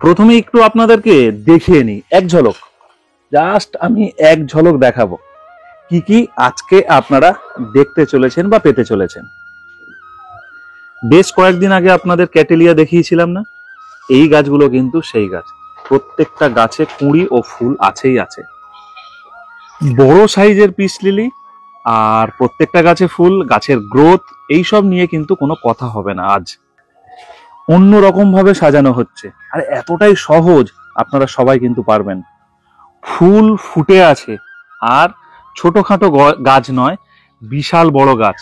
প্রথমে একটু আপনাদেরকে দেখিয়ে নিই এক ঝলক, জাস্ট আমি এক ঝলক দেখাবো কি কি আজকে আপনারা দেখতে চলেছেন বা পেতে চলেছেন। বেশ কয়েকদিন আগে আপনাদের ক্যাটেলিয়া দেখিয়েছিলাম না, এই গাছগুলো কিন্তু সেই গাছ। প্রত্যেকটা গাছে কুঁড়ি ও ফুল আছেই আছে। বড় সাইজের পিস লিলি আর প্রত্যেকটা গাছে ফুল, গাছের গ্রোথ এইসব নিয়ে কিন্তু কোনো কথা হবে না। আজ অন্যরকম ভাবে সাজানো হচ্ছে, আর এতটাই সহজ আপনারা সবাই কিন্তু পারবেন। ফুল ফুটে আছে, আর ছোটখাটো গাছ নয়, বিশাল বড় গাছ।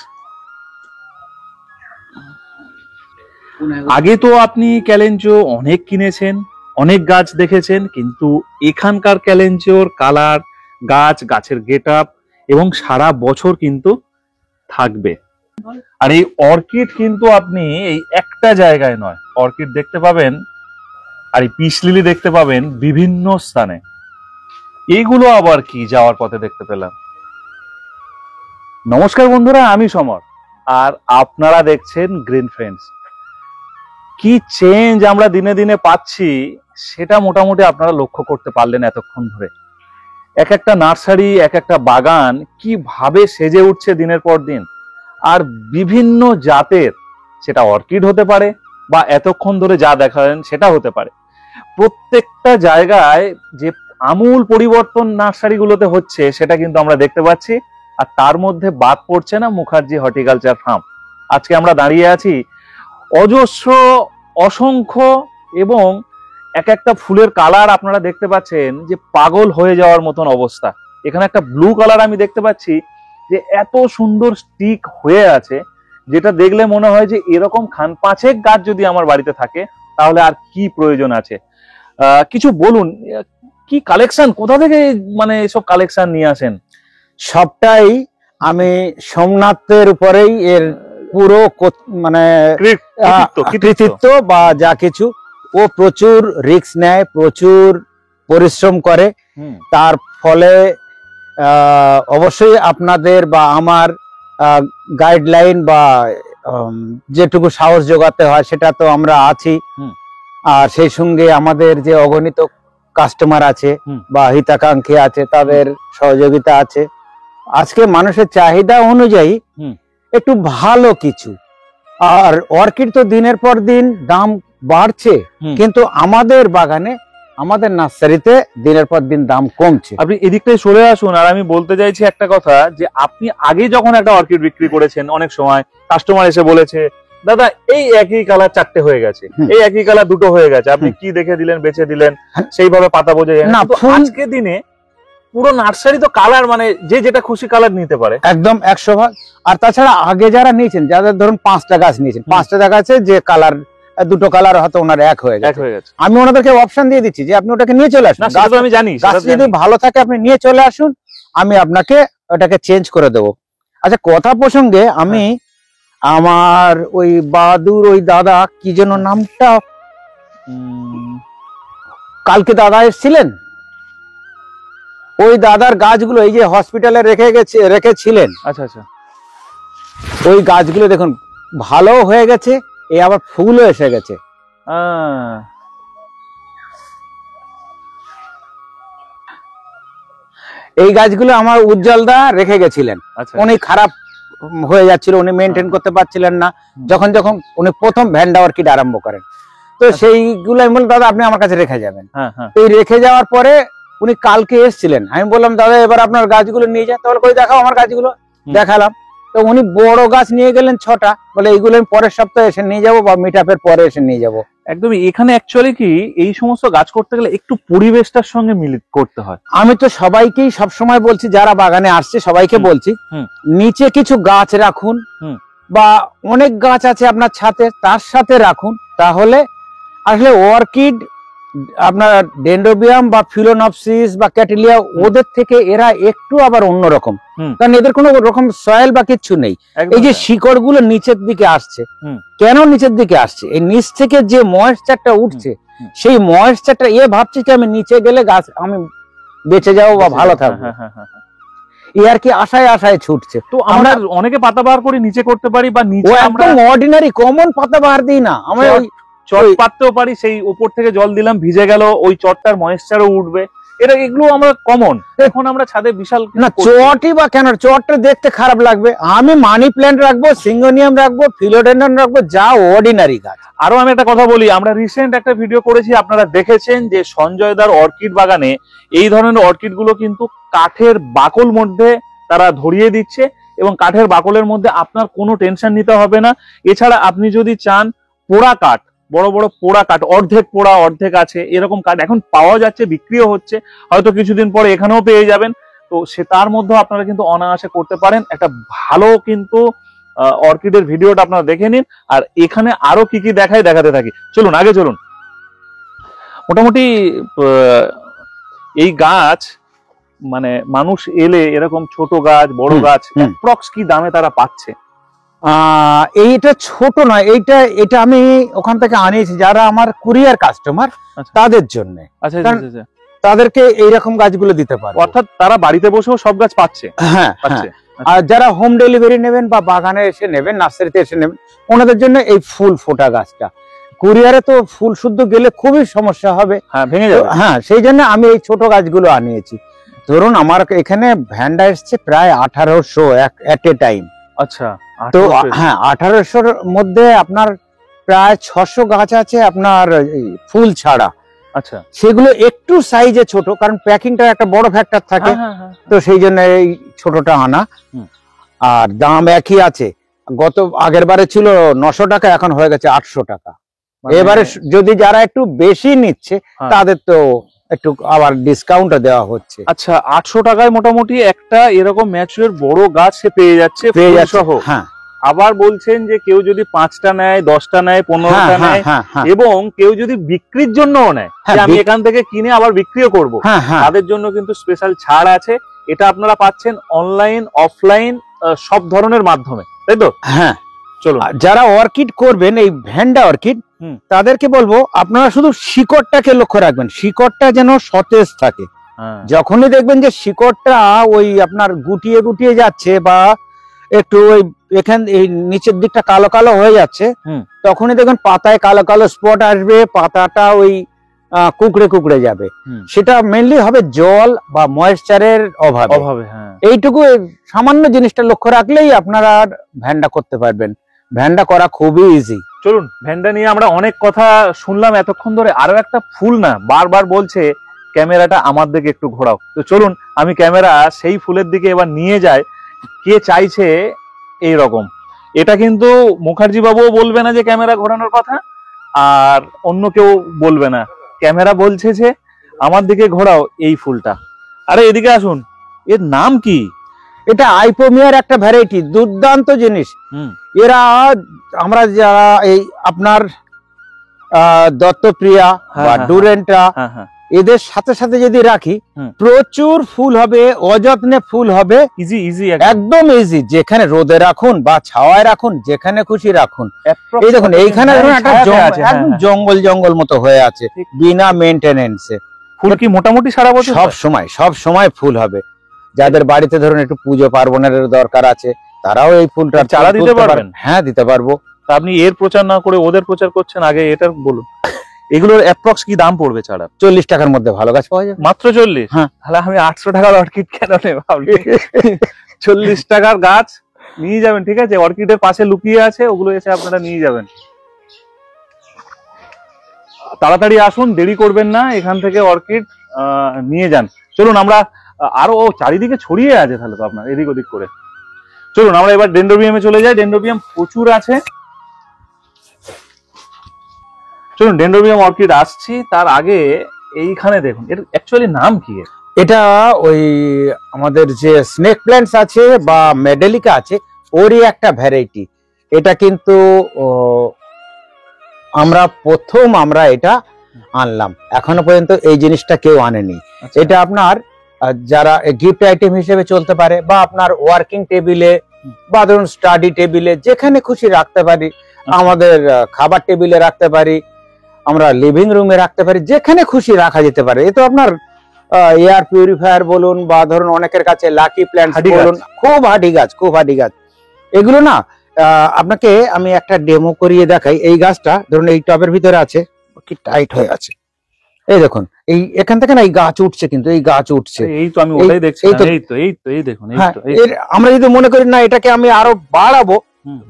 আগে তো আপনি ক্যালেঞ্চো অনেক কিনেছেন, অনেক গাছ দেখেছেন, কিন্তু এখানকার ক্যালেঞ্চোর কালার, গাছের গেট আপ এবং সারা বছর কিন্তু থাকবে। আর এই অর্কিড কিন্তু আপনি এই একটা জায়গায় নয়, অর্কিড দেখতে পাবেন আর এই পিস লিলি দেখতে পাবেন বিভিন্ন স্থানে। এইগুলো আবার কি যাওয়ার পথে দেখতে পেলাম। নমস্কার বন্ধুরা, আমি সমর আর আপনারা দেখছেন গ্রিন ফ্রেন্ডস। কি চেঞ্জ আমরা দিনে দিনে পাচ্ছি সেটা মোটামুটি আপনারা লক্ষ্য করতে পারলেন এতক্ষণ ধরে। এক একটা নার্সারি, এক একটা বাগান কিভাবে সেজে উঠছে দিনের পর দিন। আর বিভিন্ন জাতের, সেটা অর্কিড হতে পারে বা এতক্ষণ ধরে যা দেখালেন সেটা হতে পারে, প্রত্যেকটা জায়গায় যে আমূল পরিবর্তন নার্সারিগুলোতে হচ্ছে সেটা কিন্তু আমরা দেখতে পাচ্ছি। আর তার মধ্যে বাদ পড়ছে না মুখার্জি হর্টিকালচার ফার্ম। আজকে আমরা দাঁড়িয়ে আছি অজস্র, অসংখ্য এবং এক একটা ফুলের কালার আপনারা দেখতে পাচ্ছেন যে পাগল হয়ে যাওয়ার মতন অবস্থা। এখানে একটা ব্লু কালার আমি দেখতে পাচ্ছি যে এত সুন্দর স্টিক হয়ে আছে, যেটা দেখলে মনে হয় যে এরকম খান পাঁচেক গাছ যদি আমার বাড়িতে থাকে তাহলে আর কি প্রয়োজন আছে। কিছু বলুন, কি কালেকশন, কোথা থেকে মানে এসব কালেকশন নিয়ে আসেন? সবটাই আমি সোমনাথের উপরেই এর পুরো মানে কৃতিত্ব বা যা কিছু। ও প্রচুর রিস্ক নেয়, প্রচুর পরিশ্রম করে, তার ফলে অবশ্যই আপনাদের বা আমার গাইডলাইন বা যেটুকু সাহস যোগাতে হয় সেটা তো আমরা আছি। আর সেই সঙ্গে আমাদের যে অগণিত কাস্টমার আছে বা হিতাকাঙ্ক্ষী আছে, তাদের সহযোগিতা আছে। আজকে মানুষের চাহিদা অনুযায়ী একটু ভালো কিছু। আর অর্কিড তো দিনের পর দিন দাম বাড়ছে, কিন্তু আমাদের বাগানে, আমাদের নার্সারিতে দিনের পর দিন দাম কমছে। আপনি এদিকটায় চলে আসুন। আর আমি বলতে চাইছি একটা কথা, যে আপনি আগে যখন একটা অর্কিড বিক্রি করেছেন, অনেক সময় কাস্টমার এসে বলেছে দাদা এই একই কালার চারটে হয়ে গেছে, এই একই কালার দুটো হয়ে গেছে, আপনি কি দেখে দিলেন, বেছে দিলেন, সেইভাবে পাতা বোঝা যায় না। আজকে দিনে পুরো নার্সারি তো কালার, মানে যে যেটা খুশি কালার নিতে পারে, একদম 100%। আর তাছাড়া আগে যারা নিয়েছেন, যাদের ধরুন 5টা গাছ নিয়েছেন, 5টা গাছে যে কালার, দুটো কালার হয়তো ওনার এক হয়ে গেছে, আমি ওনাদেরকে অপশন দিয়ে দিচ্ছি যে আপনি ওটাকে নিয়ে চলে আসুন। আমি জানি গাছ যদি ভালো থাকে আপনি নিয়ে চলে আসুন, আমি আপনাকে ওটাকে চেঞ্জ করে দেবো। আচ্ছা, কথা প্রসঙ্গে আমি আমার ওই বাহাদুর, ওই দাদা কি যেন নামটা, কালকে দাদা এসেছিলেন, ওই দাদার গাছগুলো এই যে হসপিটালে রেখেছিলেন। আচ্ছা আচ্ছা, ওই গাছগুলো দেখুন ভালো হয়ে গেছে, এই আবার ফুলও এসে গেছে। এই গাছগুলো আমার উজ্জ্বলদা রেখে গেছিলেন। উনি খারাপ হয়ে যাচ্ছিল, উনি মেনটেন করতে পারছিলেন না, যখন উনি প্রথম ভ্যান্ডা অর্কিড আরম্ভ করেন। তো সেইগুলো আমি বললাম দাদা আপনি আমার কাছে রেখে যাবেন। এই রেখে যাওয়ার পরে উনি কালকে এসেছিলেন, আমি বললাম দাদা এবার আপনার গাছগুলো নিয়ে যান। তাহলে কই দেখাও আমার গাছগুলো, দেখালাম। তো উনি বড় গাছ নিয়ে গেলেন 6টা, বলে এইগুলো আমি পরের সপ্তাহে এসে নিয়ে যাবো বা মিট আপের পরে এসে নিয়ে যাবো। একদমই। এখানে অ্যাকচুয়ালি কি, এই সমস্ত গাছ করতে গেলে একটু পরিবেশটার সঙ্গে মিলিত করতে হয়। আমি তো সবাইকেই সবসময় বলছি, যারা বাগানে আসছে সবাইকে বলছি, নিচে কিছু গাছ রাখুন বা অনেক গাছ আছে আপনার ছাদে, তার সাথে রাখুন। তাহলে আসলে অর্কিড, আপনার ডেন্ড্রোবিয়াম বা ফিলোনপসিস বা ক্যাটেলিয়া, ওদের থেকে এরা একটু আবার অন্যরকম, কারণ এদের কোনো রকম সয়েল বা কিচ্ছু নেই। এই যে শিকড় গুলো নিচের দিকে আসছে, কেন নিচের দিকে আসছে? এই নিচ থেকে যে ময়েশ্চারটা উঠছে, সেই ময়েশ্চারটা ভাবছে যে আমি নিচে গেলে গাছ আমি বেঁচে যাবো বা ভালো থাকবো, এই আর কি আশায় আশায় ছুটছে। তো আমরা অনেকে পাতা বার করে নিচে করতে পারি, বা নিচে একদম অর্ডিনারি কমন পাতা বার দিই না, আমরা চট পাততেও পারি, সেই উপর থেকে জল দিলাম ভিজে গেল, ওই চটটার ময়েশ্চারও উঠবে, এগুলো আমরা কমন। এখন আমরা ছাদে বিশাল না চটই বা কেন, চটটা দেখতে খারাপ লাগবে। আমি মানি প্ল্যান্ট রাখবো, সিঙ্গোনিয়াম রাখবো, ফিলোডেন্ড্রন রাখবো, যা অর্ডিনারি গাছ। আরো আমি একটা কথা বলি, আমরা রিসেন্ট একটা ভিডিও করেছি, আপনারা দেখেছেন যে সঞ্জয় দার অর্কিড বাগানে এই ধরনের অর্কিড গুলো কিন্তু কাঠের বাকল মধ্যে তারা ধরিয়ে দিচ্ছে, এবং কাঠের বাকলের মধ্যে আপনার কোনো টেনশন নিতে হবে না। এছাড়া আপনি যদি চান পোড়া কাঠ, বড় বড় পোড়া কাঠ, অর্ধেক পোড়া অর্ধেক আছে এরকম কাঠ এখন পাওয়া যাচ্ছে, বিক্রিও হচ্ছে, হয়তো কিছুদিন পরে এখানেও পেয়ে যাবেন। তো তার মধ্যেও আপনারা কিন্তু অনায়াসে করতে পারেন। একটা ভালো কিন্তু অর্কিডের ভিডিওটা আপনারা দেখে নিন, আর এখানে আরো কি কি দেখাতে থাকি। চলুন আগে চলুন। মোটামুটি এই গাছ মানে মানুষ এলে এরকম ছোট গাছ বড় গাছ অ্যাপ্রক্স কি দামে তারা পাচ্ছে? এইটা ছোট নয়, এটা আমি ওখান থেকে আনিয়েছি যারা আমার কুরিয়ার কাস্টমার তাদের জন্য। আচ্ছা, তাদেরকে এইরকম গাছগুলো দিতে পারে, অর্থাৎ তারা বাড়িতে বসেও সব গাছ পাচ্ছে। হ্যাঁ, আর যারা হোম ডেলিভারি নেবেন বা বাগানে এসে নেবেন, নার্সারিতে এসে নেবেন, ওনাদের জন্য এই ফুল ফোটা গাছটা। কুরিয়ারে তো ফুল শুদ্ধ গেলে খুবই সমস্যা হবে, ভেঙে যাবে। হ্যাঁ, সেই জন্য আমি এই ছোট গাছগুলো আনিয়েছি। ধরুন আমার এখানে ভ্যান্ডা এসছে প্রায় 1800 এট এ টাইম। আচ্ছা, তো হ্যাঁ, 1800-র মধ্যে আপনার প্রায় 600 গাছ আছে আপনার ফুল ছাড়া। আচ্ছা, সেগুলো একটু সাইজে ছোট, কারণ প্যাকিংটা একটা বড় ফ্যাক্টর থাকে, তো সেই জন্য এই ছোটটা আনা। আর দাম একই আছে, আগের বারে ছিল 900 টাকা, এখন হয়ে গেছে 800 টাকা। এবারে যদি যারা একটু বেশি নিচ্ছে তাদের তো একটু আবার ডিসকাউন্ট দেওয়া হচ্ছে। আচ্ছা, 800 টাকায় মোটামুটি একটা এরকম ম্যাচুয়ার বড় গাছ সে পেয়ে যাচ্ছে সহ। হ্যাঁ, আবার বলছেন যে কেউ যদি 5টা নেয়, 10টা নেয়, 15টা নেয়, এবং কেউ যদি বিক্রির জন্যও নেয়, আমি এখান থেকে কিনে আবার বিক্রিও করব, তাদের জন্য কিন্তু স্পেশাল ছাড় আছে। এটা আপনারা পাচ্ছেন অনলাইন অফলাইন সব ধরনের মাধ্যমে, তাই তো? হ্যাঁ, চলো। যারা অর্কিড করবেন, এই ভ্যান্ডা অর্কিড, তাদেরকে বলবো আপনারা শুধু শিকড়টাকে লক্ষ্য রাখবেন, শিকড়টা যেন সতেজ থাকে। যখনই দেখবেন যে শিকড়টা ওই আপনার গুটিয়ে গুটিয়ে যাচ্ছে বা একটু ওই এই নিচের দিকটা কালো কালো হয়ে যাচ্ছে, তখনই দেখবেন পাতায় কালো কালো স্পট আসবে, পাতাটা ওই কুকড়ে কুকড়ে যাবে। সেটা মেইনলি হবে জল বা ময়েশ্চারের অভাবে। এইটুকু সামান্য জিনিসটা লক্ষ্য রাখলেই আপনারা ভ্যান্ডা করতে পারবেন। ভ্যান্ডা করা খুবই ইজি। চলুন, ভ্যান্ডা নিয়ে আমরা অনেক কথা শুনলাম এতক্ষণ ধরে। আরো একটা ফুল না বারবার বলছে ক্যামেরাটা আমার দিকে একটু ঘোরাও, তো চলুন আমি ক্যামেরা সেই ফুলের দিকে এবার নিয়ে যাই। কে চাইছে এই রকম, এটা কিন্তু মুখার্জি বাবুও বলবে না যে ক্যামেরা ঘোরানোর কথা, আর অন্য কেউ বলবে না। ক্যামেরা বলছে যে আমার দিকে ঘোরাও এই ফুলটা। আরে এদিকে আসুন, এর নাম কি? এটা আইপোমিয়ার একটা ভ্যারাইটি, দুর্দান্ত জিনিস। এরা আমরা যারা এই আপনার দত্তপ্রিয়া বা ডুরেন্টা এদের সাথে সাথে যদি রাখি, প্রচুর ফুল হবে, অযত্নে ফুল হবে, ইজি একদম ইজি। যেখানে রোদে রাখুন বা ছাওয়ায় রাখুন, যেখানে খুশি রাখুন। এই দেখুন এইখানে একদম জঙ্গল জঙ্গল মতো হয়ে আছে, বিনা মেইনটেনেন্সে। ফুল কি মোটামুটি সারা বছর? সব সময় ফুল হবে। যাদের বাড়িতে ধরুন একটু পুজো পার্বণের দরকার আছে, তারাও এই ফুলটা চারা দিতে পারবেন। হ্যাঁ, দিতে পারবো। আপনি এর প্রচার না করে ওদের প্রচার করছেন, আগে এটার বলুন। এগুলোর অ্যাপ্রক্স কি দাম পড়বে চারা? 40 টাকার মধ্যে ভালো গাছ পাওয়া যাবে। মাত্র 40? হ্যাঁ। তাহলে আমি 800 টাকার অর্কিড কেন নেব? 40 টাকার গাছ নিয়ে যাবেন, ঠিক আছে? অর্কিডের পাশে লুকিয়ে আছে, ওগুলো এসে আপনারা নিয়ে যাবেন। তাড়াতাড়ি আসুন, দেরি করবেন না, এখান থেকে অর্কিড নিয়ে যান। চলুন আমরা আরো চারিদিকে ছড়িয়ে আছে তাহলে তো আপনার এদিক ওদিক করে। চলুন আমরা এবার ডেন্ড্রোবিয়ামে চলে যাই। ডেন্ড্রোবিয়াম প্রচুর আছে। চলুন ডেন্ড্রোবিয়াম অর্কিড আসছি, তার আগে এইখানে দেখুন, এর অ্যাকচুয়ালি নাম কি? এটা ওই আমাদের যে স্নেক প্ল্যান্টস আছে বা মেডেলিকা আছে, ওরই একটা ভ্যারাইটি। এটা কিন্তু আমরা এটা আনলাম, এখনো পর্যন্ত এই জিনিসটা কেউ আনেনি। এটা আপনার যারা গিফট আইটেম হিসেবে চলতে পারে, বা আপনার ওয়ার্কিং টেবিলে বা ধরুন স্টাডি টেবিলে, যেখানে খুশি রাখতে পারি। আমাদের খাবার টেবিলে রাখতে পারি, আমরা লিভিং রুমে রাখতে পারি, যেখানে খুশি রাখা যেতে পারে। এ তো আপনার এয়ার পিউরিফায়ার বলুন, বা ধরুন অনেকের কাছে লাকি প্ল্যান্ট বলুন, খুব হার্ডি গাছ। এগুলো না আপনাকে আমি একটা ডেমো করিয়ে দেখাই। এই গাছটা ধরুন এই টবের ভিতরে আছে, কি টাইট হয়ে আছে, এই দেখুন এই এখান থেকে না এই গাছ উঠছে, কিন্তু এই গাছ উঠছে, এই তো আমি ওটাই দেখছি, এই দেখুন, আমরা যদি মনে করি না এটাকে আমি আরো বাড়াবো,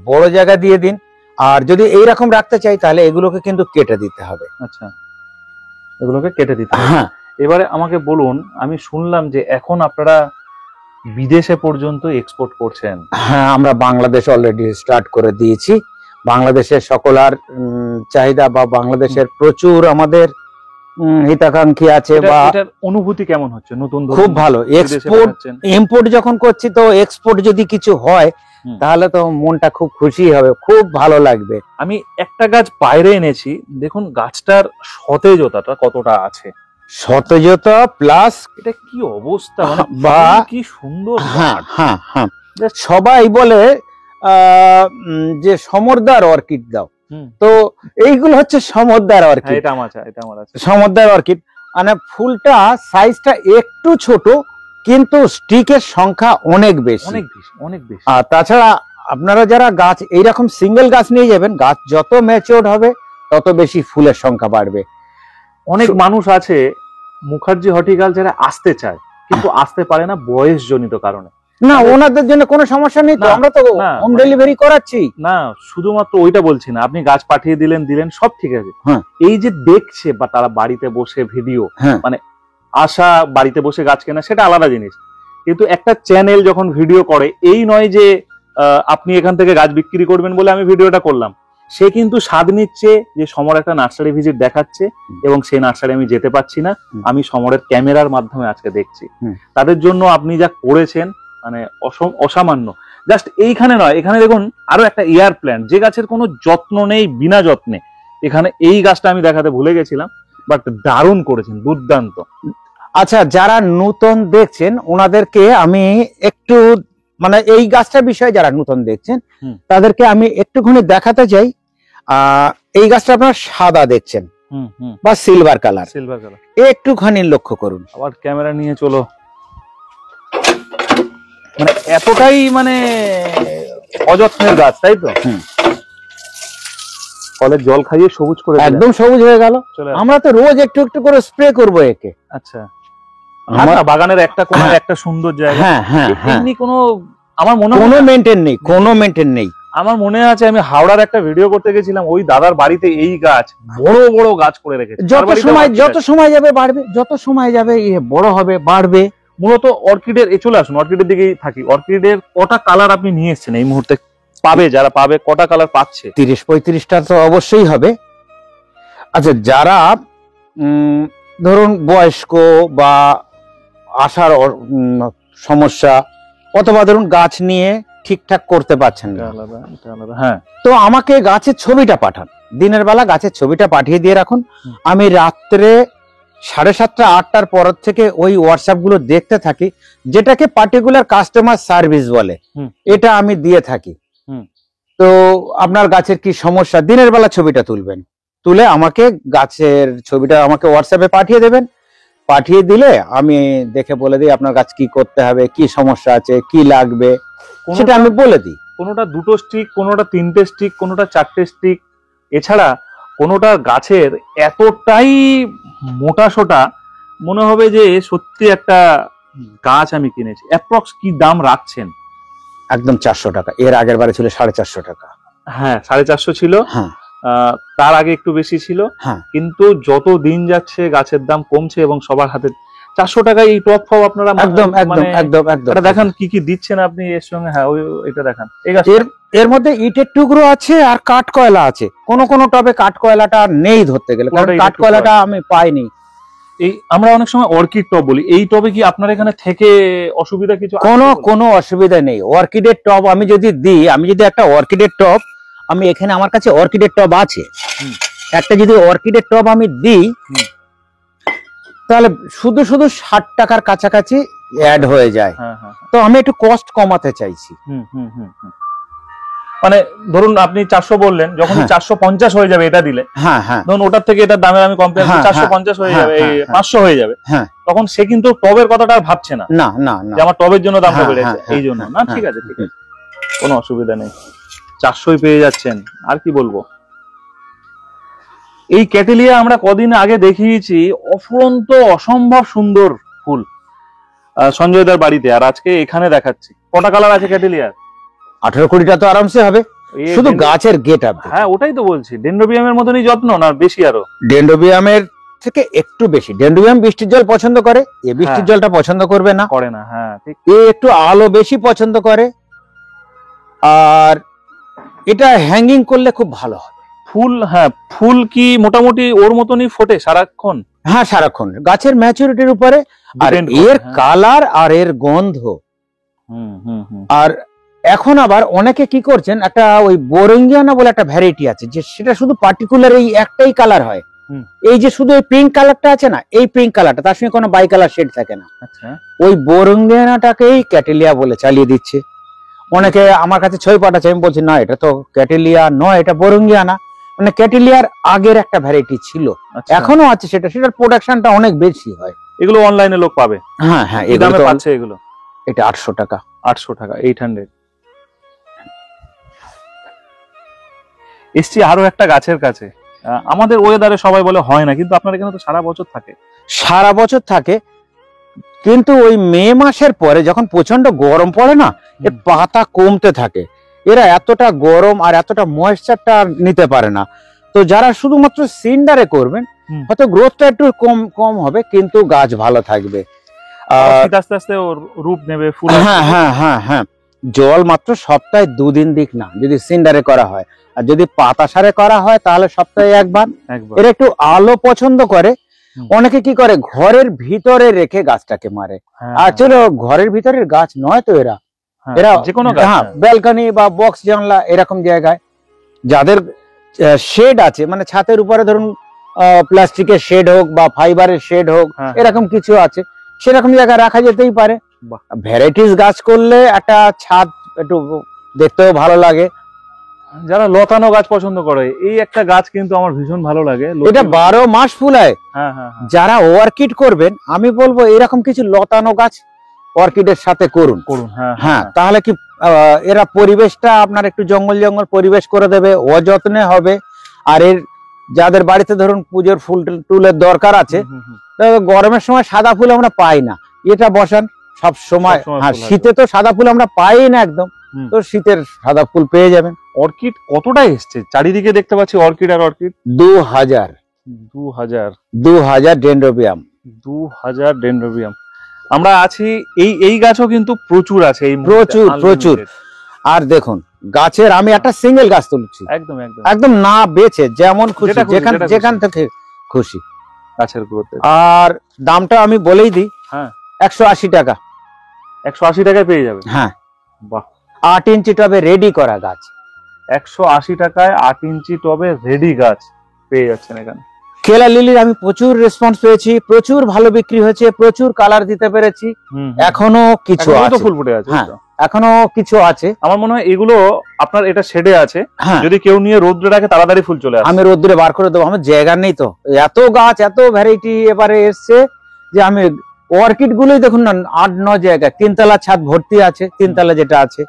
বড় জায়গা দিয়ে দিন। আর যদি এইরকম রাখতে চাই তাহলে এগুলোকে কিন্তু কেটে দিতে হবে। আচ্ছা, এগুলোকে কেটে দিতে হবে। হ্যাঁ, এবারে আমাকে বলুন, আমি শুনলাম যে এখন আপনারা বিদেশে পর্যন্ত এক্সপোর্ট করছেন। হ্যাঁ, আমরা বাংলাদেশ অলরেডি স্টার্ট করে দিয়েছি। বাংলাদেশের সকলার চাহিদা বা বাংলাদেশের প্রচুর আমাদের হিতাকাঙ্ক্ষী আছে। বা এটার অনুভূতি কেমন হচ্ছে? নতুন খুব ভালো। এক্সপোর্ট ইম্পোর্ট যখন করছি, তো এক্সপোর্ট যদি কিছু হয় তাহলে তো মনটা খুব খুশি হবে, খুব ভালো লাগবে। আমি একটা গাছ বাইরে এনেছি, দেখুন গাছটার সতেজতাটা কতটা আছে, সতেজতা প্লাস এটা কি অবস্থা, মানে বা কি সুন্দর। হ্যাঁ হ্যাঁ হ্যাঁ, সবাই বলে যে সমরদার অর্কিড দাও, তো এইগুলো হচ্ছে সমরদার অর্কিড। এটা আমার আছে সমরদার অর্কিড। মানে ফুলটা সাইজটা একটু ছোট, কিন্তু স্টিকের সংখ্যা অনেক বেশি, অনেক বেশি। আর তাছাড়া আপনারা যারা গাছ এইরকম সিঙ্গেল গাছ নিয়ে যাবেন, গাছ যত ম্যাচিওর হবে তত বেশি ফুলের সংখ্যা বাড়বে। অনেক মানুষ আছে মুখার্জি হর্টিকালচারে আসতে চায়, কিন্তু আসতে পারে না বয়সজনিত কারণে। না, ওনাদের জন্য কোনো সমস্যা নেই তো, আমরা তো হোম ডেলিভারি করাচ্ছি। না, শুধুমাত্র ওইটা বলছি না, আপনি গাছ পাঠিয়ে দিলেন সব ঠিক আছে, এই যে দেখছে বা তারা বাড়িতে বসে ভিডিও, মানে আশা বাড়িতে বসে গাছ কেনা সেটা আলাদা জিনিস, কিন্তু একটা চ্যানেল যখন ভিডিও করে, এই নয় যে আপনি এখান থেকে গাছ বিক্রি করবেন বলে আমি ভিডিওটা করলাম, সে কিন্তু স্বাদ নিচ্ছে যে সমর একটা নার্সারি ভিজিট দেখাচ্ছে, এবং সেই নার্সারি আমি যেতে পারছি না, আমি সমরের ক্যামেরার মাধ্যমে আজকে দেখছি। তাদের জন্য আপনি যা করেছেন মানে অসামান্য। জাস্ট এইখানে নয়, এখানে দেখুন আরো একটা এয়ার প্ল্যান্ট, যে গাছের কোনো যত্ন নেই, বিনা যত্নে। এখানে এই গাছটা আমি দেখাতে ভুলে গেছিলাম, বাট দারুণ করেছেন, দুর্দান্ত। আচ্ছা, যারা নতুন দেখছেন ওনাদেরকে আমি একটু মানে এই গাছটার বিষয়ে যারা নতুন দেখছেন তাদেরকে আমি একটুখানি দেখাতে চাই। এই গাছটা আপনারা সাদা দেখছেন বা সিলভার কালার, একটুখানি লক্ষ্য করুন। আবার ক্যামেরা নিয়ে চলো। মানে এতটাই মানে অযত্নের গাছ, তাই তো? কলের জল খাইয়ে সবুজ করে একদম সবুজ হয়ে গেল। আমরা তো রোজ একটু একটু করে স্প্রে করবো একে। আচ্ছা, আমার বাগানের একটা কোন একটা সুন্দর জায়গা, এমনি কোনো আমার মনে কোনো মেইনটেইন নেই। আমার মনে আছে আমি হাওড়ার একটা ভিডিও করতে গেছিলাম, ওই দাদার বাড়িতে এই গাছ বড় বড় গাছ করে রেখেছে। যত সময় যাবে বাড়বে, যত সময় যাবে বড় হবে, বাড়বে। মূলত অর্কিডের চলে আসুন, অর্কিডের দিকেই থাকি। অর্কিডের কটা কালার আপনি নিয়ে এসছেন এই মুহূর্তে? পাবে যারা পাবে, কটা কালার পাচ্ছে? 30-35টা তো অবশ্যই হবে। আচ্ছা, যারা ধরুন বয়স্ক বা আসার সমস্যা, অথবা ধরুন গাছ নিয়ে ঠিকঠাক করতে পারছেন না, হ্যাঁ, তো আমাকে গাছের ছবিটা পাঠান। দিনের বেলা গাছের ছবিটা পাঠিয়ে দিয়ে রাখুন, আমি রাত্রে 7:30-8টার পর থেকে ওই হোয়াটসঅ্যাপ গুলো দেখতে থাকি, যেটাকে পার্টিকুলার কাস্টমার সার্ভিস বলে, এটা আমি দিয়ে থাকি। তো আপনার গাছের কি সমস্যা, দিনের বেলা ছবিটা তুলবেন, তুলে আমাকে গাছের ছবিটা আমাকে হোয়াটসঅ্যাপে পাঠিয়ে দেবেন। পাঠিয়ে দিলে আমি দেখে বলে দিই আপনার গাছ কি করতে হবে, কি সমস্যা আছে, কি লাগবে, সেটা আমি বলে দিই। কোনোটা 2টো স্টিক, কোনোটা 3টে স্টিক, কোনোটা 4টে স্টিক, এছাড়া কোনোটা গাছের এতটাই মোটা সোটা মনে হবে যে সত্যি একটা গাছ আমি কিনেছি। অ্যাপ্রক্স কি দাম রাখছেন? একদম 400 টাকা। এর আগের বারে ছিল 450 টাকা। হ্যাঁ, 450 ছিল। হ্যাঁ, তার আগে একটু বেশি ছিল। হ্যাঁ, কিন্তু যত দিন যাচ্ছে গাছের দাম কমছে, এবং সবার হাতে 400 টাকায় এই টপ ফপ আপনারা একদম একদম একদম একদম। এটা দেখান কি কি দিচ্ছেন আপনি এর সঙ্গে। হ্যাঁ, এটা দেখান। এর মধ্যে ইটের টুকরো আছে আর কাঠ কয়লা আছে। কোন কোন টবে কাঠ কয়লাটা নেই ধরতে গেলে, কারণ কাঠ কয়লাটা আমি পাইনি। এই আমরা অনেক সময় অর্কিড টব বলি, এই টবে কি আপনার এখানে থেকে অসুবিধা কিছু? কোনো অসুবিধা নেই। অর্কিডের টব আমি যদি দিই, আমি যদি একটা অর্কিডের টব, আমি এখানে আমার কাছে অর্কিডের টব আছে, একটা যদি অর্কিডের টব আমি দিই, তাহলে শুধু 60 টাকার কাছাকাছি অ্যাড হয়ে যায়। তো আমি একটু কস্ট কমাতে চাইছি। মানে ধরুন আপনি 400 বললেন, যখন 450 হয়ে যাবে এটা দিলে, ধরুন ওটার থেকে এটার দামের আমি কম্পেয়ার করি, 450 হয়ে যাবে, 500 হয়ে যাবে, তখন সে কিন্তু টবের কথাটা আর ভাবছে না, যে আমার টবের জন্য দামটা বেড়েছে এই জন্য। না, ঠিক আছে, ঠিক আছে, কোনো অসুবিধা নেই। 400 পেয়ে যাচ্ছেন, আর কি বলবো। এই ক্যাটেলিয়া আমরা কদিন আগে দেখিয়েছি, অফুরন্ত অসম্ভব সুন্দর ফুল সঞ্জয় দার বাড়িতে, আর আজকে এখানে দেখাচ্ছি। কটা কালার আছে ক্যাটেলিয়ার? 18-20টা তো আরামসে হবে, শুধু গাছের গেট আপ। হ্যাঁ ওটাই তো বলছি, ডেন্ড্রোবিয়ামের মতনই যত্ন, না বেশি? আরো ডেন্ড্রোবিয়ামের থেকে একটু বেশি। ডেন্ড্রোবিয়াম বৃষ্টির জল পছন্দ করে, এ বৃষ্টির জলটা পছন্দ করবে না, করে না। হ্যাঁ ঠিক। এ একটু আলো বেশি পছন্দ করে, আর এটা হ্যাঙ্গিং করলে খুব ভালো হবে। ফুল, হ্যাঁ ফুল কি মোটামুটি ওর মতনই ফোটে সারাক্ষণ? হ্যাঁ সারাক্ষণ, গাছের ম্যাচুরিটির উপরে, আর এর কালার আর এর গন্ধ। আর এখন আবার অনেকে কি করছেন, একটা ওই বোরিঙ্গিয়ানা বলে একটা ভ্যারাইটি আছে, যে সেটা শুধু পার্টিকুলার এই একটাই কালার হয়। এই যে শুধু এই পিঙ্ক কালারটা আছে না, এই পিঙ্ক কালারটা, তার সঙ্গে কোনো বাই কালার শেড থাকে না। ওই বোরিঙ্গিয়ানাটাকেই ক্যাটেলিয়া বলে চালিয়ে দিচ্ছে। অনেকে আমার কাছে ছবি পাঠাচ্ছে, আমি বলছি না এটা তো ক্যাটেলিয়া নয়, এটা বোরিঙ্গিয়ানা। মানে ক্যাটেলিয়ার আগের একটা ভ্যারাইটি ছিল, এখনো আছে, সেটার প্রোডাকশনটা অনেক বেশি হয়। এগুলো অনলাইনে লোক পাবে? হ্যাঁ হ্যাঁ, এই দামে পাচ্ছে এগুলো? এটা 800 টাকা। 800 টাকা, 800। এসছি আরো একটা গাছের কাছে। আমাদের ওয়েদারে সবাই বলে হয় না, কিন্তু আপনার এখানে তো সারা বছর থাকে। সারা বছর থাকে, কিন্তু ওই মে মাসের পরে যখন প্রচন্ড গরম পড়ে না, এর পাতা কমতে থাকে। এরা এতটা গরম আর এতটা ময়েশ্চারটা নিতে পারে না। তো যারা শুধুমাত্র সিন্ডারে করবেন, হয়তো গ্রোথটা একটু কম হবে, কিন্তু গাছ ভালো থাকবে, আস্তে আস্তে ওর রূপ নেবে, ফুল। হ্যাঁ হ্যাঁ হ্যাঁ হ্যাঁ, জল মাত্র সপ্তাহে 2 দিন দিক না, যদি সিন্ডারে করা হয়। আর যদি পাতা সারে করা হয় তাহলে সপ্তাহে একবার। এরা একটু আলো পছন্দ করে। অনেকে কি করে, ঘরের ভিতরে রেখে গাছটাকে মারে। আর চলো, ঘরের ভিতরের গাছ নয় তো এরা, এরা যেকোনো ব্যালকনি বা বক্স জানলা এরকম জায়গায়, যাদের শেড আছে, মানে ছাদের উপরে ধরুন প্লাস্টিকের শেড হোক বা ফাইবারের শেড হোক, এরকম কিছু আছে, সেরকম জায়গায় রাখা যেতেই পারে। ভ্যারাইটিস গাছ করলে একটা ছাদ একটু দেখতেও ভালো লাগে। যারা লতানো গাছ পছন্দ করে, এই একটা গাছ কিন্তু আমার ভীষণ ভালো লাগে, এটা 12 মাস ফুলায়। যারা অর্কিড করবেন, আমি বলবো এরকম কিছু লতানো গাছ অর্কিডের সাথে করুন। হ্যাঁ, তাহলে কি এরা পরিবেশটা আপনার একটু জঙ্গল জঙ্গল পরিবেশ করে দেবে, অযত্নে হবে। আর এর যাদের বাড়িতে ধরুন পুজোর ফুল টুলের দরকার আছে, গরমের সময় সাদা ফুল আমরা পাই না, এটা বসান সব সময়। হ্যাঁ, শীতে তো সাদা ফুল আমরা পাই না একদম, তো শীতের সাদা ফুল পেয়ে যাবেন। অর্কিড কতটা এসছে চারিদিকে দেখতে পাচ্ছি, অর্কিড আর অর্কিড। 2000 ডেন্ড্রোবিয়াম। 2000 ডেন্ড্রোবিয়াম আমরা আছি। এই গাছও কিন্তু প্রচুর আছে, প্রচুর। আর দেখুন, গাছের আমি একটা সিঙ্গেল গাছ তুলছি, একদম একদম না বেছে, যেমন খুশি, যেখান থেকে খুশি গাছের গ্রোথ। আর দামটা আমি বলেই দিই, 180 টাকা। 180 টাকায় পেয়ে যাবে? হ্যাঁ, বাহ। 8 ইঞ্চি টবে রেডি করা গাছ। 180 টাকায় 8 ইঞ্চি টবে রেডি গাছ পেয়ে যাচ্ছেন এখানে। কেলা লিলির আমি প্রচুর রেসপন্স পেয়েছি, প্রচুর ভালো বিক্রি হয়েছে, প্রচুর কালার দিতে পেরেছি। এখনো কিছু আছে, ফুল ফুটে আছে। হ্যাঁ, এখনো কিছু আছে। আমার মনে হয় এগুলো আপনার এটা শেডে আছে, যদি কেউ নিয়ে রোদ্রে রাখে তাড়াতাড়ি ফুল চলে আসে। আমি রোদ্রে বার করে দেবো, আমার জায়গা নেই তো, এত গাছ, এত ভ্যারাইটি এবারে এসছে যে আমি অর্কিড গুলোই দেখুন না, 8-9 জায়গায় 3 তলা ছাদ ভর্তি আছে। 3 তলা যেটা আছে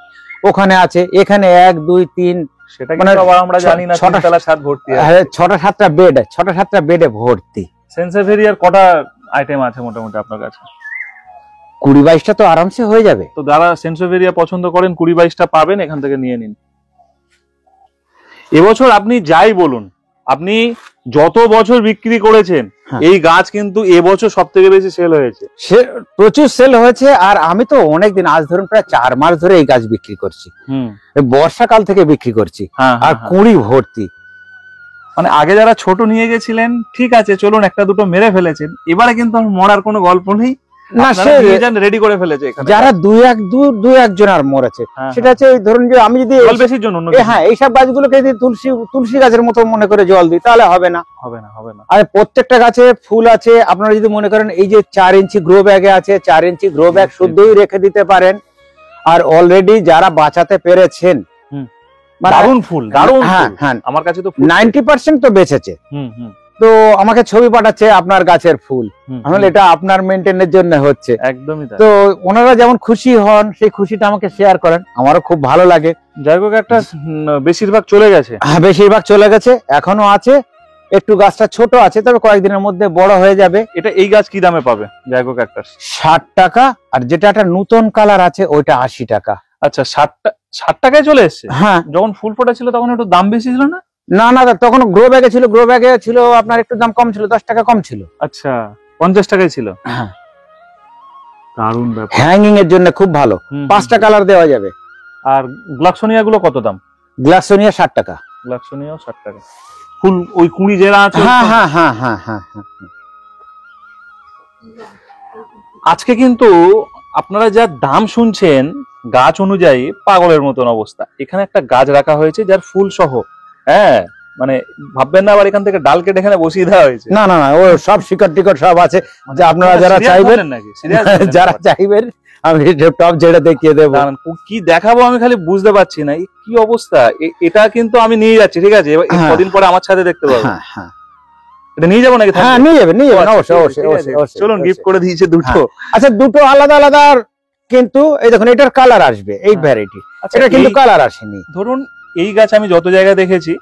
ওখানে আছে, এখানে 1 2 3, সেটা কিন্তু আবার আমরা জানি না, 3 তলা ছাদ ভর্তি আছে। 6টা-7টা বেড, 6টা-7টা বেডে ভর্তি। সেন্সেভেরিয়ার কটা আইটেম আছে মোটামুটি আপনার কাছে? 20-22টা তো আরামসে হয়ে যাবে। তো যারা সেন্সেভেরিয়া পছন্দ করেন, 20-22টা পাবেন, এখান থেকে নিয়ে নিন। এবছর আপনি যাই বলুন, আপনি যত বছর বিক্রি করেছেন, এই গাছ কিন্তু এবছর সব থেকে বেশি সেল হয়েছে। প্রচুর সেল হয়েছে। আর আমি তো অনেকদিন, আজ ধরুন প্রায় 4 মাস ধরে এই গাছ বিক্রি করছি, বর্ষাকাল থেকে বিক্রি করছি, আর কুড়ি ভর্তি। মানে আগে যারা ছোট নিয়ে গেছিলেন, ঠিক আছে চলুন একটা দুটো মেরে ফেলেছেন, এবারে কিন্তু মরার কোনো গল্প নেই, রেডি করে ফেলেছে। যারা দু একজন আর মরেছে, সেটা হচ্ছে ধরুন যে আমি যদি এইসব গাছগুলোকে যদি তুলসী গাছের মতো মনে করে জল দিই, তাহলে হবে না। আর প্রত্যেকটা গাছে ফুল আছে। আপনারা যদি মনে করেন এই যে 4 ইঞ্চি গ্রো ব্যাগে আছে, 4 ইঞ্চি গ্রো ব্যাগ শুদ্ধই রেখে দিতে পারেন। আর অলরেডি যারা বাঁচাতে পেরেছেন, দারুণ ফুল, দারুণ। হ্যাঁ, আমার কাছে তো 90% তো বেঁচেছে। তো আমাকে ছবি পাঠাচ্ছে আপনার গাছের ফুল, তাহলে এটা আপনার মেনটেনের জন্য হচ্ছে। একদমই। তো ওনারা যেমন খুশি হন, সেই খুশিটা আমাকে শেয়ার করেন, আমারও খুব ভালো লাগে। জায়গো ক্যাকটাস বেশিরভাগ চলে গেছে। হ্যাঁ, বেশিরভাগ চলে গেছে, এখনো আছে, একটু গাছটা ছোট আছে, তবে কয়েকদিনের মধ্যে বড় হয়ে যাবে। এটা এই গাছ কি দামে পাবে জায়গো ক্যাকটাস? 60 টাকা, আর যেটা একটা নতুন কালার আছে ওইটা 80 টাকা। আচ্ছা, 60 টাকায় চলে এসছে? হ্যাঁ, যখন ফুল ফোটা ছিল তখন একটু দাম বেশি ছিল না? না না, তখন গ্রো ব্যাগে ছিল, গ্রো ব্যাগে ছিল আপনার একটু দাম কম ছিল, 10 টাকা কম ছিল। আচ্ছা, 50 টাকায় ছিল। হ্যাঁ, দারুণ ব্যাপার। হ্যাঙ্গিং এর জন্য খুব ভালো, 5টা কালার দেওয়া যাবে। আর গ্লাক্সোনিয়া গুলো কত দাম? গ্লাক্সোনিয়া 60 টাকা। গ্লাক্সোনিয়াও 60 টাকা। ফুল ওই কুঁড়ি জেরা আছে? হ্যাঁ হ্যাঁ হ্যাঁ হ্যাঁ হ্যাঁ। আজকে কিন্তু আপনারা যা দাম শুনছেন গাছ অনুযায়ী পাগলের মতন অবস্থা। এখানে একটা গাছ রাখা হয়েছে যার ফুল সহ, হ্যাঁ, মানে ভাববেন না আবার এখান থেকে ডাল কেটে এখানে বসিয়ে দেওয়া হয়েছে। না না না, ও সব শিকড় টিকট সব আছে, যে আপনারা যারা চাইবেন, যারা চাইবেন আমি টপ যেটা দেখিয়ে দেবো। কি দেখাবো আমি খালি বুঝতে পারছি না কি অবস্থা। এটা কিন্তু আমি নিয়ে যাচ্ছি, ঠিক আছে, কদিন পরে আমার সাথে দেখতে পাবো। এটা নিয়ে যাবো নাকি? হ্যাঁ, নিয়ে যাবেন, নিয়ে যাবেন, অবশ্যই অবশ্যই অবশ্যই। চলুন, গিফট করে দিয়েছে দুটো। আচ্ছা, দুটো আলাদা আলাদা, কিন্তু এই দেখুন এটার কালার আসবে, এই ভ্যারাইটি, এটা কিন্তু কালার আসেনি। ধরুন এই গাছ আমি যত জায়গায় দেখেছি,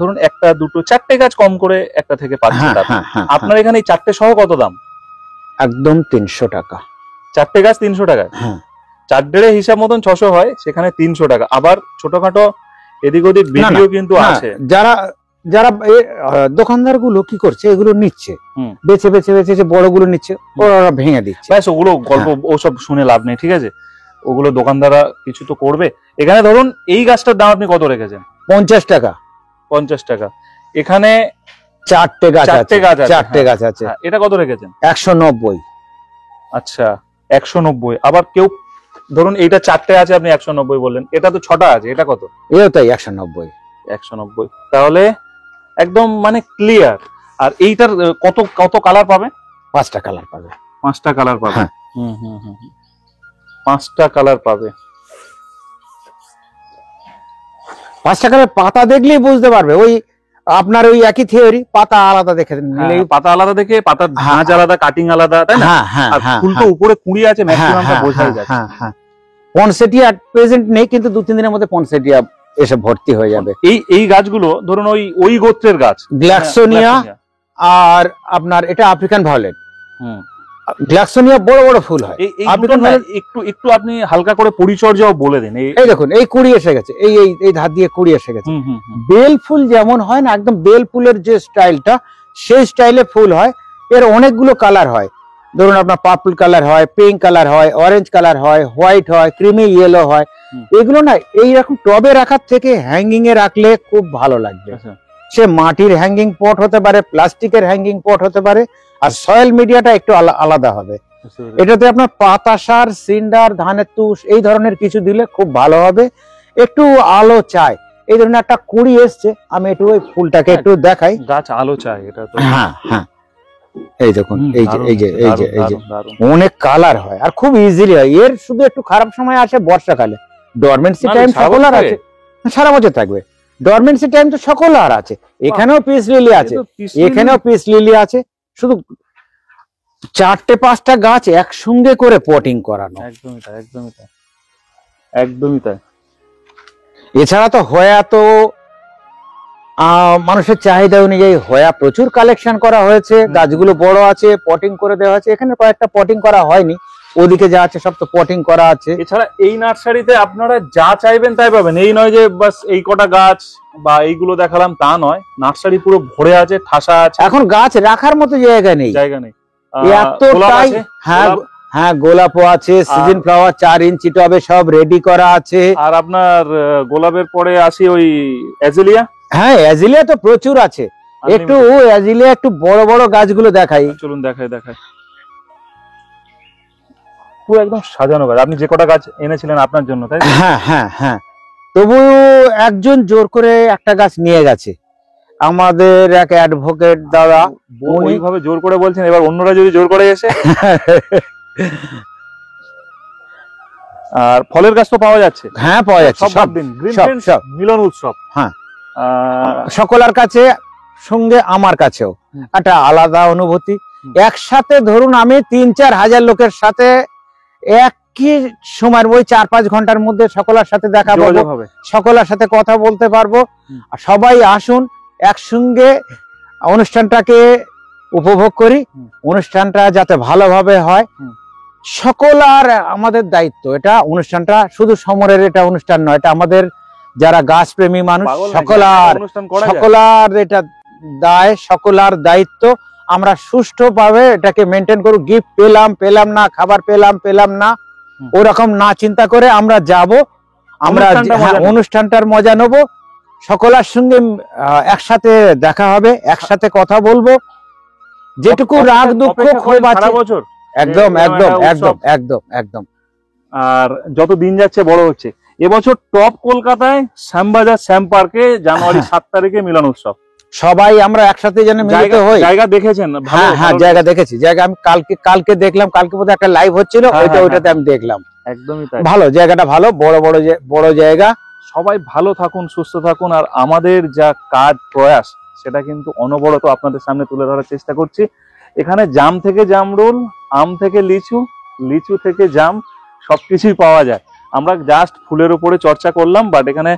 ধরুন একটা দুটো চারটে গাছ কম করে একটা থেকে পাচ্ছি। আপনার এখানে এই চারটে সহ কত দাম? একদম 300 টাকা। চারটে গাছ 300 টাকায়? চারটে হিসাব মতন 600 হয়, সেখানে 300 টাকা। আবার ছোটখাটো এদিক ওদিক ভিডিও কিন্তু আছে। যারা যারা দোকানদার গুলো কি করছে, এগুলো নিচ্ছে, বেছে বেছে বেছে বড়গুলো নিচ্ছে, ওরা ভেঙে দিচ্ছে। ব্যাস, ওগুলো গল্প ওসব শুনে লাভ নেই, ঠিক আছে, ওগুলো দোকানদাররা কিছু তো করবে। এখানে ধরুন এই গাছটার দাম আপনি কত রেখেছেন? 50 টাকা। 50 টাকা। এখানে চারটে গাছ আছে। এটা কত রেখেছেন? 190। আচ্ছা, 190। আবার কেউ ধরুন এইটা চারটে আছে, আপনি 190 বললেন। এটা তো 6টা আছে, এটা কত? এও তাই 190। 190। তাহলে একদম মানে ক্লিয়ার। আর এইটার কত কত কালার পাবে? 5টা কালার পাবে। 5টা কালার পাবে। 5টা কালার পাবে। 5টা কালার পাতা দেখলেই বুঝতে পারবে। ওই আপনার ওই একই থিওরি, পাতা আলাদা দেখে নিলেই, পাতা আলাদা দেখে, পাতার ধাঁচ আলাদা, কাটিং আলাদা, তাই না? আর ফুল তো উপরে কুঁড়ি আছে, ম্যাক্সিমামটা বোঝাই যাচ্ছে। পনসেটিয়া প্রেজেন্ট নেই, কিন্তু 2-3 দিনের মধ্যে পনসেটিয়া এসে ভর্তি হয়ে যাবে। এই গাছগুলো ধরুন ওই গোত্রের গাছ, গ্লাক্সোনিয়া, আর আপনার এটা আফ্রিকান ভায়োলেট। গ্লাক্সোনিয়া বড় বড় ফুল হয়। একটু আপনি হালকা করে পরিচর্যাও বলে দিন। এই দেখুন এই কুড়ি এসে গেছে, এই ধার দিয়ে কুড়ি এসে গেছে। বেল ফুল যেমন হয় না, একদম বেল ফুলের যে স্টাইলটা, সেই স্টাইলে ফুল হয়। এর অনেকগুলো কালার হয়। ধরুন আপনার পার্পল কালার হয়, পিঙ্ক কালার হয়, অরেঞ্জ কালার হয়, হোয়াইট হয়, ক্রিমি ইয়েলো হয়। এগুলো না এইরকম টবে রাখার থেকে হ্যাঙ্গিং এ রাখলে খুব ভালো লাগবে। সে মাটির হ্যাঙ্গিং পট হতে পারে, প্লাস্টিকের হ্যাঙ্গিং পট হতে পারে, আর সয়েল মিডিয়াটা একটু আলাদা হবে। এটাতে আপনার পাতা সার, সিন্ডার, ধানের তুষ এই ধরনের কিছু দিলে খুব ভালো হবে। একটু আলো চাই, এই ধরনের একটা কুড়ি এসছে, আমি একটু ওই ফুলটাকে একটু দেখাই। গাছ আলো চাই, এটা তো হ্যাঁ হ্যাঁ, এই দেখুন এই যে অনেক কালার হয়, আর খুব ইজিলি হয়। এর শুধু একটু খারাপ সময় আসে বর্ষাকালে, ডরমেন্সি টাইম সকল আর আছে, সারা বছর থাকবে। ডরমেন্সি টাইম তো সকল আর আছে। এখানেও পিস লিলি আছে, এখানেও পিস লিলি আছে। শুধু 4-5টা গাছ একসঙ্গে করে পটিং করানো। একদমই তাই, একদমই তাই, একদমই তাই। এছাড়া তো হয়া তো মানুষের চাহিদা অনুযায়ী হয়া প্রচুর কালেকশন করা হয়েছে। গাছগুলো বড় আছে, পটিং করে দেওয়া হয়েছে। এখানে কয়েকটা পটিং করা হয়নি, ওদিকে যা আছে সব তো পটিং করা আছে। এছাড়া এই নার্সারিতে আপনারা যা চাইবেন তাই পাবেন। এই নয় যে বাস এই কটা গাছ বা এইগুলো দেখালাম, তা নয়। নার্সারি পুরো ভরে আছে, ঠাসা আছে। এখন গাছ রাখার মতো জায়গা নেই, এতটাই। হ্যাঁ, গোলাপও আছে, সিজন ফ্লাওয়ার 4 ইঞ্চি টবে সব রেডি করা আছে। আর আপনার গোলাপের পরে আসি ওই অ্যাজিলিয়া। হ্যাঁ, অ্যাজিলিয়া তো প্রচুর আছে। একটু অ্যাজিলিয়া একটু বড় বড় গাছগুলো দেখাই। চলুন দেখাই। পুরো একদম সাজানো গাছ। আপনি যে কটা গাছ এনেছিলেন আপনার জন্য, তাই? হ্যাঁ হ্যাঁ হ্যাঁ। তবু একজন জোর করে একটা গাছ নিয়ে গেছে, আমাদের এক অ্যাডভোকেট দাদা। ওইভাবে জোর করে বলছেন, এবার অন্যরা যদি জোর করে এসে। আর ফলের গাছ তো পাওয়া যাচ্ছে? হ্যাঁ, পাওয়া যাচ্ছে সব দিন। সব মিলন উৎসব। হ্যাঁ, সকলের কাছে, সঙ্গে আমার কাছেও একটা আলাদা অনুভূতি। একসাথে ধরুন আমি 3-4 হাজার লোকের সাথে একই সময়ের ওই 4-5 ঘন্টার মধ্যে সকলের সাথে দেখা পাবো, যোগাযোগ হবে। সকলের সাথে কথা বলতে পারবো। আর সবাই আসুন, একসঙ্গে অনুষ্ঠানটাকে উপভোগ করি, অনুষ্ঠানটা যাতে ভালোভাবে হয়। সকল আর আমাদের দায়িত্ব, এটা অনুষ্ঠানটা শুধু সমরের এটা অনুষ্ঠান নয়, এটা আমাদের যারা গাছ প্রেমী মানুষ সকলার এটা দায়, সকলার দায়িত্ব। আমরা সুষ্ঠুভাবে এটাকে মেনটেন করব। গিফট পেলাম না, খাবার পেলাম না, ওরকম না চিন্তা করে আমরা যাব, আমরা অনুষ্ঠানটার মজা নেব, সকলের সঙ্গে একসাথে দেখা হবে, একসাথে কথা বলবো, যেটুকু রাগ দুঃখ ক্ষোভ আছে। একদম একদম একদম একদম একদম। আর যত দিন যাচ্ছে বড় হচ্ছে, এবছর টপ কলকাতায় শ্যামবাজার শ্যাম পার্কে জানুয়ারি 7 তারিখে মিলন উৎসব। সবাই আমরা একসাথে যেন মিলিত হই। জায়গা দেখেছেন? হ্যাঁ, জায়গা দেখেছি। জায়গা আমি কালকে দেখলাম, কালকে বোধহয় একটা লাইভ হচ্ছিল, ওইটাতে আমি দেখলাম। একদমই তাই। ভালো জায়গাটা, ভালো বড় জায়গা। সবাই ভালো থাকুন, সুস্থ থাকুন। আর আমাদের যা কাজ প্রয়াস সেটা কিন্তু অনবরত আপনাদের সামনে তুলে ধরার চেষ্টা করছি। এখানে জাম থেকে জামরুল, আম থেকে লিচু, লিচু থেকে জাম, সবকিছুই পাওয়া যায়। আমরা জাস্ট ফুলের উপরে চর্চা করলাম, বাট এখানে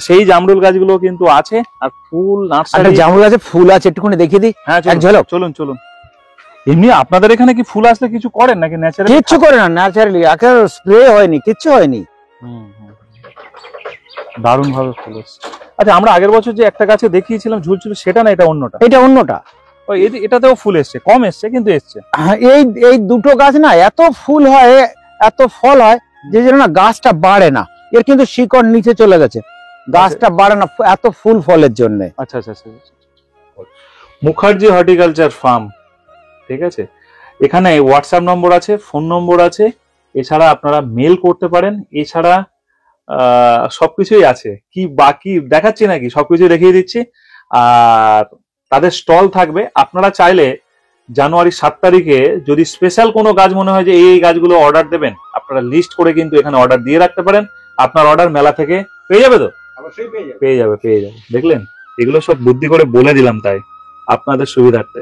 সেই জামরুল গাছগুলো কিন্তু আছে। আর ফুল নার্সারি, জামরুল গাছে ফুল আছে, একটুখানি দেখিয়ে দিই। হ্যাঁ চলুন চলুন। এমনি আপনাদের এখানে কি ফুল আসলে কিছু করেন নাকি ন্যাচারালি? কিচ্ছু করে না, ন্যাচারালি, একেবারে স্প্রে হয়নি, কিচ্ছু হয়নি। দারুণ ভাবে ফুল এসছে। আচ্ছা, আমরা আগের বছর যে একটা গাছে দেখিয়েছিলাম ঝুলছিল, সেটা না, এটা অন্যটা? এটা অন্যটা। এটাতেও ফুল এসছে, কম এসছে কিন্তু এসছে। এই দুটো গাছ না এত ফুল হয়, এত ফল হয়, যে জন্য না গাছটা বাড়ে না। এর কিন্তু শিকড় নিচে চলে গেছে, গাছটা বাড়ে না এত ফুল ফলের জন্য। আচ্ছা আচ্ছা আচ্ছা। মুখার্জি হর্টিকালচার ফার্ম, ঠিক আছে। এখানে হোয়াটসঅ্যাপ নম্বর আছে, ফোন নম্বর আছে, এছাড়া আপনারা মেল করতে পারেন। এছাড়া সবকিছুই আছে। কি বাকি দেখাচ্ছি নাকি? সবকিছু দেখিয়ে দিচ্ছি। আর তাদের স্টল থাকবে। আপনারা চাইলে জানুয়ারি 7 তারিখে যদি স্পেশাল কোনো গাছ মনে হয় যে এই গাছগুলো অর্ডার দেবেন, আপনারা লিস্ট করে কিন্তু এখানে অর্ডার দিয়ে রাখতে পারেন। আপনার অর্ডার মেলা থেকে পেয়ে যাবে তো? অবশ্যই পেয়ে যাবে। দেখলেন, এগুলো সব বুদ্ধি করে বলে দিলাম তাই আপনাদের সুবিধার্থে।